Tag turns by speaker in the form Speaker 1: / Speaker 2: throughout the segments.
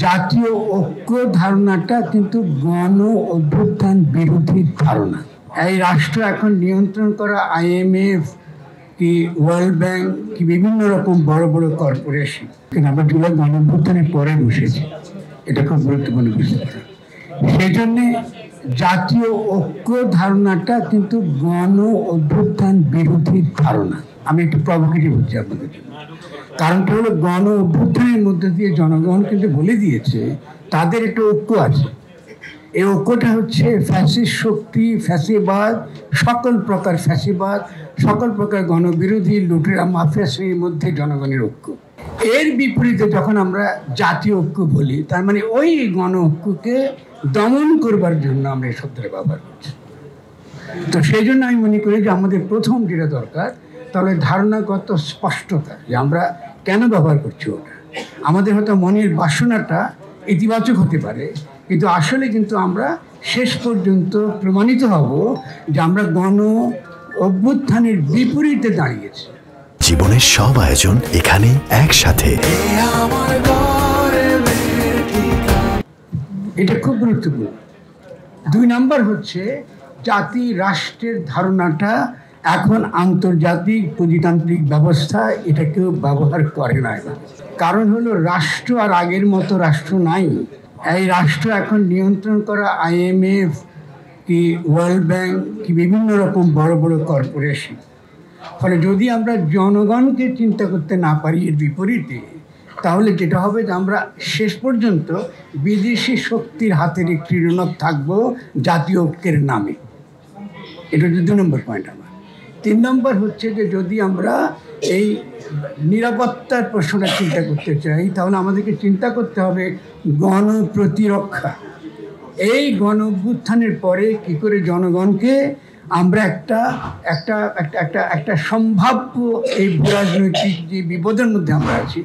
Speaker 1: জাতীয় ঐক্য ধারণাটা কিন্তু গণ অভ্যুত্থান বিরোধী ধারণা। এই রাষ্ট্র এখন নিয়ন্ত্রণ করা IMF কি ওয়ার্ল্ড ব্যাংক কি বিভিন্ন রকম বড় বড় কর্পোরেশন, কিন্তু আমরা জুলাই গণ অভ্যুত্থানের পরে বসেছি, এটা খুব গুরুত্বপূর্ণ বিষয়। সেই জন্যে জাতীয় ঐক্য ধারণাটা কিন্তু গণ অভ্যুত্থান বিরোধী ধারণা। আমি একটু প্রভোকেটিভ হচ্ছি আপনাদের জন্য। কারণটা হলো গণ অভ্যুত্থানের মধ্যে দিয়ে জনগণ কিন্তু বলে দিয়েছে তাদের একটা ঐক্য আছে। এই ঐক্যটা হচ্ছে ফ্যাসিস্ট শক্তি, ফ্যাসিবাদ, সকল প্রকার ফ্যাসিবাদ, সকল প্রকার গণবিরোধী লুটেরা মাফিয়া শ্রেণীর মধ্যে জনগণের ঐক্য। এর বিপরীতে যখন আমরা জাতীয় ঐক্য বলি, তার মানে ওই গণ ঐক্যকে দমন করবার জন্য আমরা এই শব্দটা ব্যবহার করছি। তো সেই জন্য আমি মনে করি যে আমাদের প্রথম যেটা দরকার, তাহলে ধারণাগত স্পষ্টতা, যে আমরা কেন ব্যবহার করছি ওটা। আমাদের হয়তো মনের বাসনাটা ইতিবাচক হতে পারে, কিন্তু আসলে কিন্তু আমরা শেষ পর্যন্ত প্রমাণিত হব যে আমরা গণ অভ্যুত্থানের বিপরীতে দাঁড়িয়েছি।
Speaker 2: জীবনের সব আয়োজন এখানে একসাথে,
Speaker 1: এটা খুব গুরুত্বপূর্ণ। 2 নাম্বার হচ্ছে জাতি রাষ্ট্রের ধারণাটা এখন আন্তর্জাতিক পুঁজিতান্ত্রিক ব্যবস্থা এটা কেউ ব্যবহার করে না। কারণ হলো রাষ্ট্র আর আগের মতো রাষ্ট্র নাই। এই রাষ্ট্র এখন নিয়ন্ত্রণ করা IMF কি ওয়ার্ল্ড ব্যাংক কি বিভিন্ন রকম বড় বড় কর্পোরেশন। ফলে যদি আমরা জনগণকে চিন্তা করতে না পারি এর বিপরীতে, তাহলে যেটা হবে যে আমরা শেষ পর্যন্ত বিদেশি শক্তির হাতের একটি ঋণক থাকবো জাতীয় ঐক্যের নামে। এটা হচ্ছে 2 নম্বর পয়েন্ট আমার। 3 নম্বর হচ্ছে যে যদি আমরা এই নিরাপত্তার প্রশ্নটা চিন্তা করতে চাই, তাহলে আমাদেরকে চিন্তা করতে হবে গণপ্রতিরক্ষা। এই গণ অভ্যুত্থানের পরে কী করে জনগণকে আমরা একটা সম্ভাব্য এই ভূরাজনৈতিক যে বিপদের মধ্যে আমরা আছি,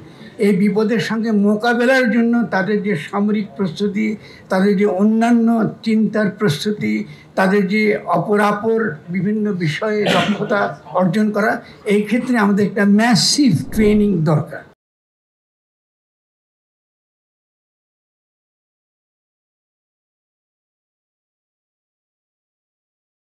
Speaker 1: এই বিপদের সঙ্গে মোকাবেলার জন্য তাদের যে সামরিক প্রস্তুতি, তাদের যে অন্যান্য চিন্তার প্রস্তুতি, তাদের যে অপরাপর বিভিন্ন বিষয়ে দক্ষতা অর্জন করা, এই ক্ষেত্রে আমাদের একটা ম্যাসিভ ট্রেনিং দরকার।